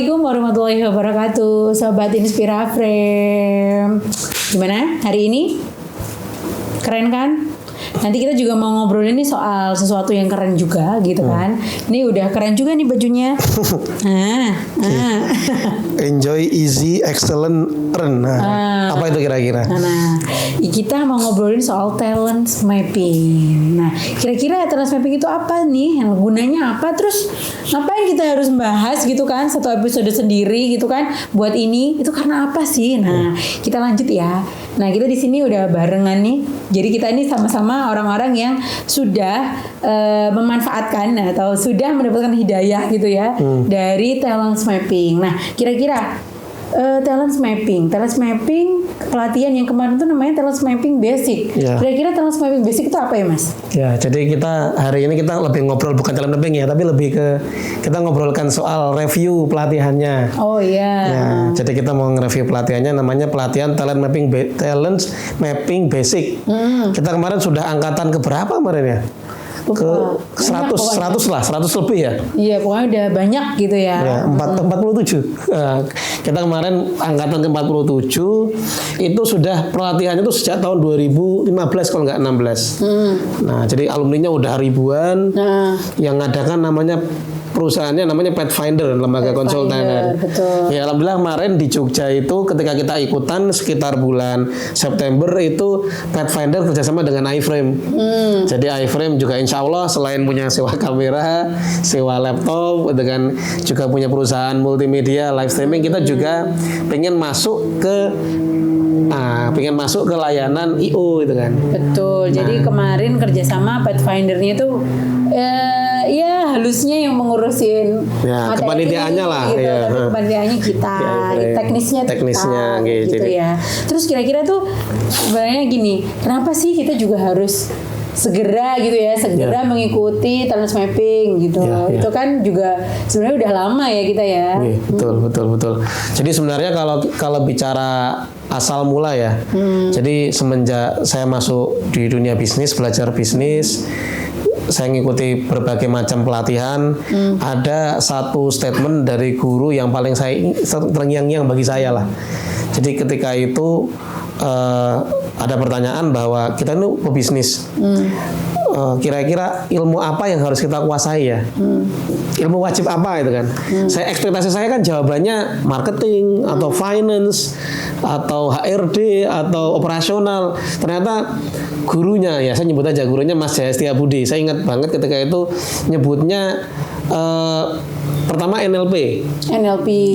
Assalamualaikum warahmatullahi wabarakatuh, Sobat Inspiraframe. Gimana hari ini? Keren kan? Nanti kita juga mau ngobrolin nih soal sesuatu yang keren juga gitu kan. Ini udah keren juga nih bajunya. Enjoy easy excellent earn. Apa itu kira-kira? Nah, kita mau ngobrolin soal talent mapping. Nah, kira-kira talent mapping itu apa nih? Yang gunanya apa? Terus ngapain kita harus membahas gitu kan? Satu episode sendiri gitu kan? Buat ini itu karena apa sih? Nah, kita lanjut ya. Nah, kita di sini udah barengan nih. Jadi kita ini sama-sama orang-orang yang sudah memanfaatkan atau sudah mendapatkan hidayah gitu ya dari talent mapping. Nah, kira-kira talent mapping pelatihan yang kemarin tuh namanya talent mapping basic. Ya. Kira-kira talent mapping basic itu apa ya, Mas? Ya, jadi kita hari ini kita lebih ngobrol bukan talent mapping ya, tapi lebih ke kita ngobrolkan soal review pelatihannya. Oh iya. Ya, jadi kita mau nge-review pelatihannya namanya pelatihan talent mapping basic. Kita kemarin sudah angkatan keberapa kemarin ya? Ke 100 lebih ya. Iya, pokoknya udah banyak gitu ya. Ya, 47. Kita kemarin angkatan ke-47 itu sudah pelatihannya itu sejak tahun 2015 kalau nggak 16. Nah, jadi alumninya udah ribuan. Yang ngadakan namanya perusahaannya namanya Pathfinder, lembaga konsultan. Betul. Ya, alhamdulillah kemarin di Jogja itu ketika kita ikutan sekitar bulan September itu Pathfinder kerjasama dengan iFrame. Jadi iFrame juga insya Allah selain punya sewa kamera, sewa laptop, dengan juga punya perusahaan multimedia live streaming, kita juga pengen masuk ke layanan IO gitu kan. Betul. Jadi kemarin kerjasama Pathfinder-nya itu ya halusnya yang mengurusin kepanitiaannya lah gitu, ya. Tapi kepanitiaannya kita, teknisnya kita, gitu ya. Terus kira-kira tuh sebenarnya gini, kenapa sih kita juga harus segera mengikuti talent mapping gitu. Itu kan juga sebenarnya udah lama ya kita ya. Betul. Jadi sebenarnya kalau bicara asal mula ya. Jadi semenjak saya masuk di dunia bisnis, belajar bisnis, saya ngikuti berbagai macam pelatihan. Ada satu statement dari guru yang paling terngiang-ngiang bagi saya lah. Jadi ketika itu ada pertanyaan bahwa kita ini pebisnis. Kira-kira ilmu apa yang harus kita kuasai ya? Ilmu wajib apa itu kan? Ekspektasi saya kan jawabannya marketing atau finance atau HRD atau operasional. Ternyata gurunya, ya saya nyebut aja gurunya Mas Jaya Setiabudi. Saya ingat banget ketika itu nyebutnya pertama NLP.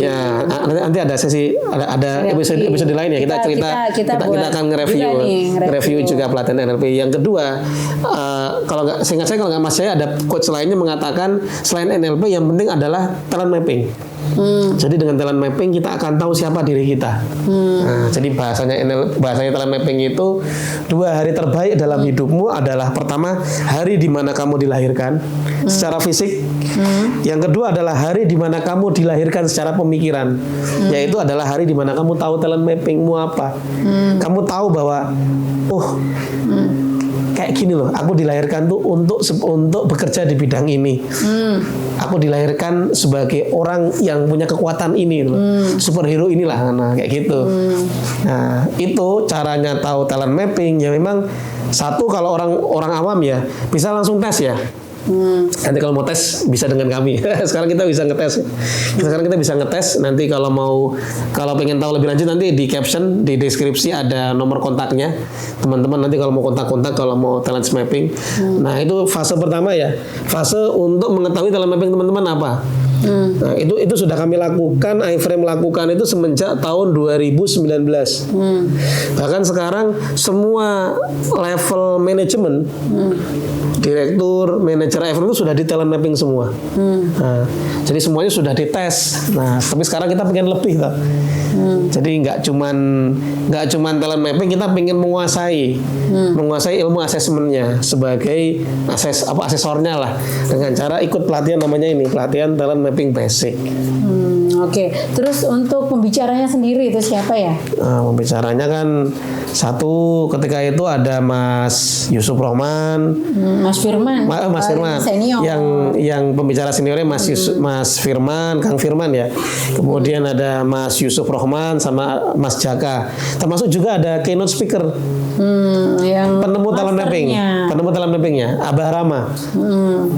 Ya, nanti ada sesi ada episode lain ya kita akan nge-review juga pelatihan NLP. Yang kedua, kalau nggak Mas Jaya ada coach lainnya mengatakan selain NLP yang penting adalah talent mapping. Jadi dengan talent mapping kita akan tahu siapa diri kita. Nah, jadi bahasanya talent mapping itu 2 hari terbaik dalam hidupmu adalah pertama hari di mana kamu dilahirkan secara fisik. Yang kedua adalah hari di mana kamu dilahirkan secara pemikiran. Yaitu adalah hari di mana kamu tahu talent mappingmu apa. Kamu tahu bahwa kayak gini loh, aku dilahirkan tuh untuk bekerja di bidang ini. Aku dilahirkan sebagai orang yang punya kekuatan ini loh. Superhero inilah, kayak gitu. Nah, itu caranya tahu talent mapping ya memang satu kalau orang awam ya bisa langsung tes ya. Nanti kalau mau tes bisa dengan kami. Sekarang kita bisa ngetes. Nanti kalau pengen tahu lebih lanjut nanti di caption, di deskripsi ada nomor kontaknya. Teman-teman nanti kalau mau kontak kalau mau talent mapping. Nah, itu fase pertama ya. Fase untuk mengetahui talent mapping teman-teman apa. Nah, itu sudah kami lakukan, iFrame lakukan itu semenjak tahun 2019. Bahkan sekarang semua level manajemen, direktur, manajer iFrame itu sudah di talent mapping semua. Nah, jadi semuanya sudah dites. Nah, tapi sekarang kita pengen lebih toh. Jadi nggak cuman talent mapping, kita pengen menguasai ilmu asesmennya sebagai asesornya lah dengan cara ikut pelatihan namanya ini pelatihan talent mapping basic. Oke. Terus untuk pembicaranya sendiri itu siapa ya? Nah, pembicaranya kan satu ketika itu ada Mas Yusuf Rohman, Mas Firman. Mas Firman, senior. yang pembicara seniornya Mas Firman, Kang Firman ya. Kemudian ada Mas Yusuf Rohman sama Mas Jaka. Termasuk juga ada keynote speaker, Yang penemu talent mappingnya, Abah Rama.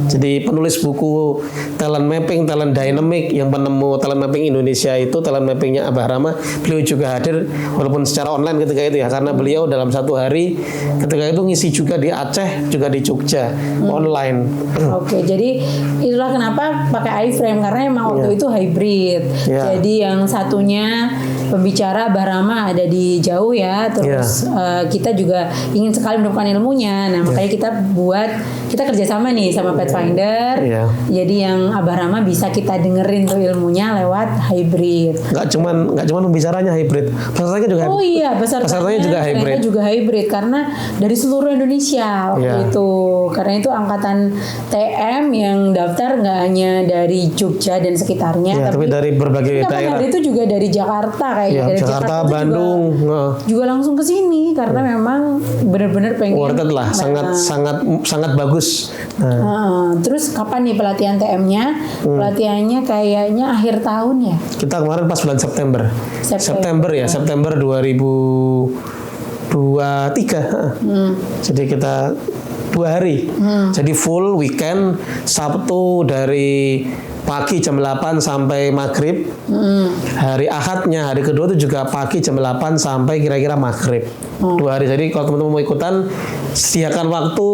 Jadi penulis buku talent mapping, talent dynamic, yang penemu talent mapping Indonesia itu talent mappingnya Abah Rama. Beliau juga hadir walaupun secara online ketika itu ya, karena beliau dalam satu hari ketika itu ngisi juga di Aceh, juga di Jogja online. Oke, jadi itulah kenapa pakai iFrame karena emang waktu itu hybrid. Jadi yang satunya pembicara Barama ada di jauh ya, terus kita juga ingin sekali menemukan ilmunya. Nah makanya kita kerjasama nih sama Pathfinder. Jadi yang Abah Rama bisa kita dengerin tuh ilmunya lewat hybrid. Nggak cuman pembicaranya hybrid, pesertanya juga. Oh iya, pesertanya juga hybrid karena dari seluruh Indonesia waktu itu. Karena itu angkatan TM yang daftar nggak hanya dari Jogja dan sekitarnya, tapi dari berbagai daerah. Hari itu juga dari Jakarta dari Jakarta, Bandung juga langsung ke sini karena memang benar-benar pengen. Worth it lah, sangat bagus. Terus kapan nih pelatihan TM-nya? Pelatihannya kayaknya akhir tahun ya. Kita kemarin pas bulan September ya, September 2023. Jadi kita 2 hari. Jadi full weekend, Sabtu dari pagi jam 8 sampai maghrib. Hari Ahadnya, hari kedua itu juga pagi jam 8 sampai kira-kira maghrib. 2 hari. Jadi kalau teman-teman mau ikutan, sediakan waktu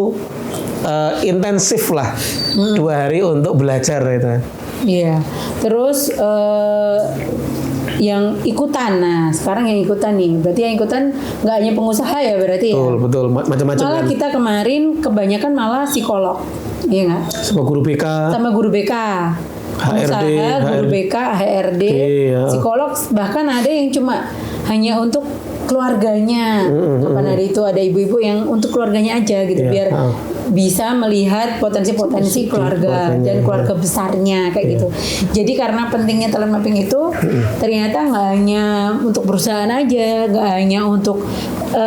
intensif lah. 2 hari untuk belajar itu. Iya. Terus yang ikutan, nah sekarang yang ikutan nih, berarti yang ikutan nggak hanya pengusaha ya berarti. Betul, macam-macam. Malah kan? Kita kemarin kebanyakan malah psikolog, iya nggak? Sama guru BK. Pengusaha, guru BK, HRD, psikolog, bahkan ada yang cuma hanya untuk keluarganya. Kapan ada itu ada ibu-ibu yang untuk keluarganya aja gitu, biar bisa melihat potensi-potensi keluarga dan keluarga besarnya kayak gitu. Jadi karena pentingnya talent mapping itu ternyata nggak hanya untuk perusahaan aja, nggak hanya untuk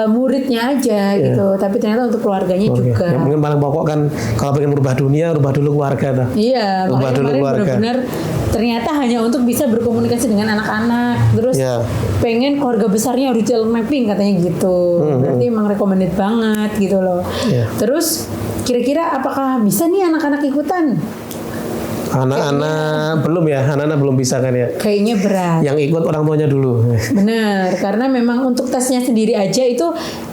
muridnya aja gitu, tapi ternyata untuk keluarganya juga. Yang mungkin paling pokok kan kalau pengen merubah dunia, rubah dulu keluarga tuh. Iya, rubah dulu keluarga. Benar-benar ternyata hanya untuk bisa berkomunikasi dengan anak-anak, terus pengen keluarga besarnya harus talent mapping katanya gitu. Berarti emang recommended banget gitu loh. Terus kira-kira apakah bisa nih anak-anak ikutan? Anak-anak belum bisa kan ya? Kayaknya berat. Yang ikut orang tuanya dulu. Benar, karena memang untuk tesnya sendiri aja itu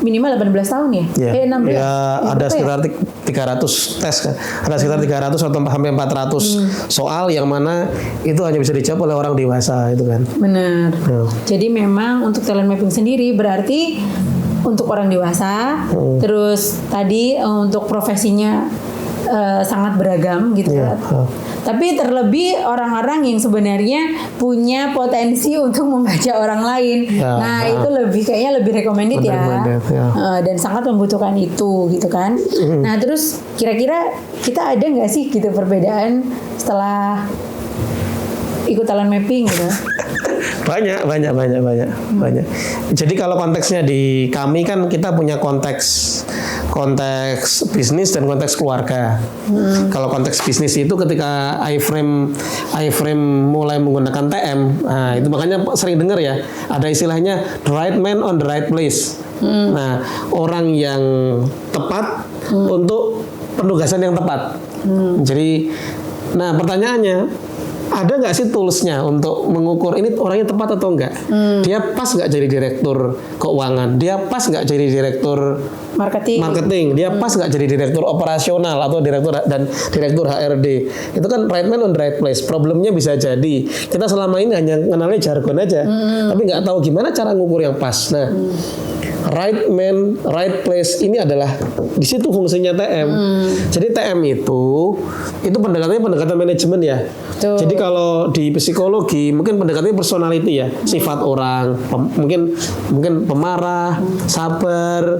minimal 18 tahun ya? 16. Ada sekitar 300 tes kan. Ada sekitar 300 atau sampai 400 soal yang mana itu hanya bisa dijawab oleh orang dewasa itu kan. Benar. Jadi memang untuk talent mapping sendiri berarti untuk orang dewasa, terus tadi untuk profesinya sangat beragam gitu kan. Tapi terlebih orang-orang yang sebenarnya punya potensi untuk membaca orang lain. Itu kayaknya lebih recommended ya. Dan sangat membutuhkan itu gitu kan. Nah terus kira-kira kita ada nggak sih gitu perbedaan setelah ikut talent mapping gitu? Banyak. Jadi kalau konteksnya di kami kan kita punya konteks bisnis dan konteks keluarga. Kalau konteks bisnis itu ketika iFrame mulai menggunakan TM, nah itu makanya sering dengar ya, ada istilahnya the right man on the right place. Nah, orang yang tepat untuk penugasan yang tepat. Jadi, nah pertanyaannya, ada nggak sih toolsnya untuk mengukur ini orangnya tepat atau enggak? Dia pas nggak jadi direktur keuangan? Dia pas nggak jadi direktur marketing? Dia pas nggak jadi direktur operasional atau direktur HRD? Itu kan right man on the right place. Problemnya bisa jadi kita selama ini hanya mengenalnya jargon aja, tapi nggak tahu gimana cara ngukur yang pas. Nah, right man, right place ini adalah di situ fungsinya TM. Jadi TM itu pendekatan manajemen ya. Betul. Jadi kalau di psikologi mungkin pendekatannya personality ya, sifat orang, mungkin pemarah, sabar,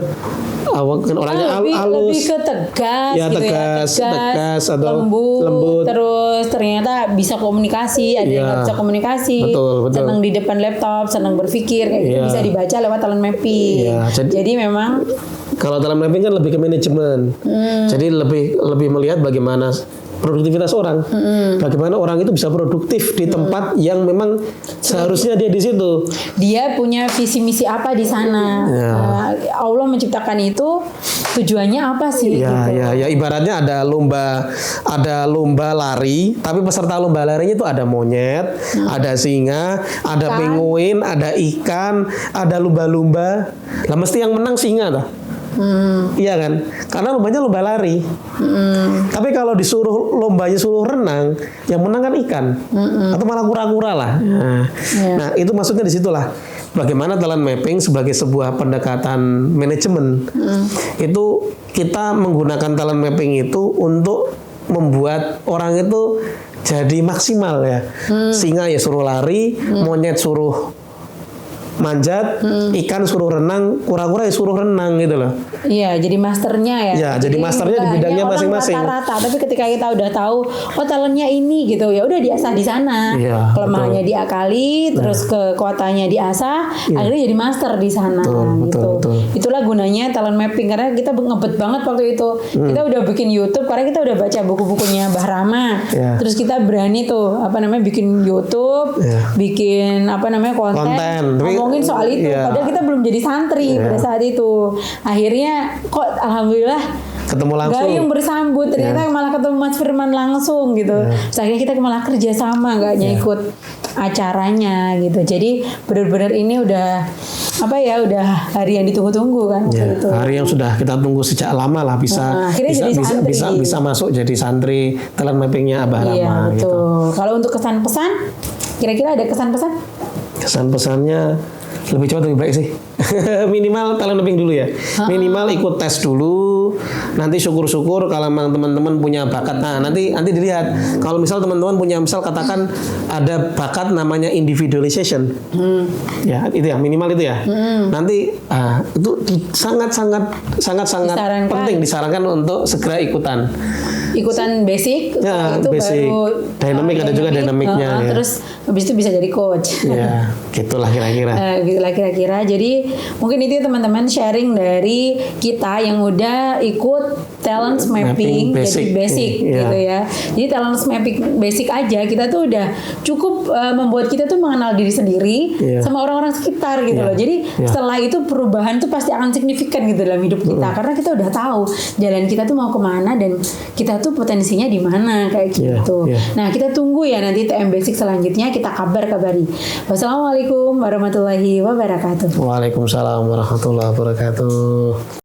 orangnya halus, lebih ke tegas, ya, gitu tegas atau lembut, terus ternyata bisa komunikasi, ada yang nggak bisa komunikasi, betul. senang di depan laptop, senang berpikir, kayak gitu bisa dibaca lewat talent mapping. Ya, jadi memang kalau talent mapping kan lebih ke manajemen, jadi lebih melihat bagaimana produktivitas orang, bagaimana orang itu bisa produktif di tempat yang memang seharusnya dia di situ. Dia punya visi misi apa di sana. Allah menciptakan itu tujuannya apa sih? Ya, ibaratnya ada lomba lari, tapi peserta lomba larinya itu ada monyet, ada singa, ada penguin, ada ikan, ada lumba-lumba. Lah mesti yang menang singa toh. Iya kan? Karena lombanya lomba lari. Tapi kalau lombanya suruh renang, yang menang kan ikan. Atau malah kura-kura lah. Nah, itu maksudnya di situlah. Bagaimana talent mapping sebagai sebuah pendekatan manajemen. Itu kita menggunakan talent mapping itu untuk membuat orang itu jadi maksimal ya. Singa ya suruh lari, monyet suruh manjat, ikan suruh renang, kura-kura ya suruh renang gitu loh. Iya, jadi masternya ya. Ya, jadi masternya di bidangnya masing-masing. Rata-rata, tapi ketika kita udah tahu, oh talentnya ini gitu, ya udah diasah di sana. Ya, kelemahannya diakali, terus kekuatannya diasah, akhirnya jadi master di sana. Betul. Itulah gunanya talent mapping, karena kita ngebet banget waktu itu. Kita udah bikin YouTube karena kita udah baca buku-bukunya Mbah Rama. Terus kita berani tuh bikin YouTube, bikin konten. Ngomongin soal itu, padahal kita belum jadi santri pada saat itu. Akhirnya kok alhamdulillah ketemu langsung, gayung bersambut, ternyata malah ketemu Mas Firman langsung gitu. Terus akhirnya kita malah kerja sama, gak ikut acaranya gitu. Jadi benar-benar ini udah udah hari yang ditunggu-tunggu kan gitu. Hari yang sudah kita tunggu sejak lama lah, bisa masuk jadi santri talent mappingnya Abah Rama. Iya betul. Gitu. Kalau untuk kesan-pesan, kira-kira ada kesan-pesan? Kesan-pesannya lebih cepat lebih baik sih. Minimal talent mapping dulu ya. Minimal ikut tes dulu. Nanti syukur-syukur kalau memang teman-teman punya bakat. Nah, nanti dilihat. Kalau misal teman-teman punya, katakan ada bakat namanya individualization. Ya, itu ya, minimal itu ya. Nanti itu sangat penting disarankan untuk segera ikutan basic, itu basic. Baru dynamic, ada juga dinamiknya. Terus habis itu bisa jadi coach. Ya, gitulah kira-kira. Gitulah kira-kira. Jadi mungkin itu teman-teman sharing dari kita yang udah ikut talent mapping jadi basic gitu ya. Jadi talent mapping basic aja kita tuh udah cukup membuat kita tuh mengenal diri sendiri sama orang-orang sekitar gitu loh. Jadi setelah itu perubahan tuh pasti akan signifikan gitu dalam hidup kita, karena kita udah tahu jalan kita tuh mau kemana dan kita tuh potensinya di mana kayak gitu. Nah, kita tunggu ya nanti TM Basic selanjutnya, kita kabari. Wassalamualaikum warahmatullahi wabarakatuh. Waalaikumsalam warahmatullahi wabarakatuh.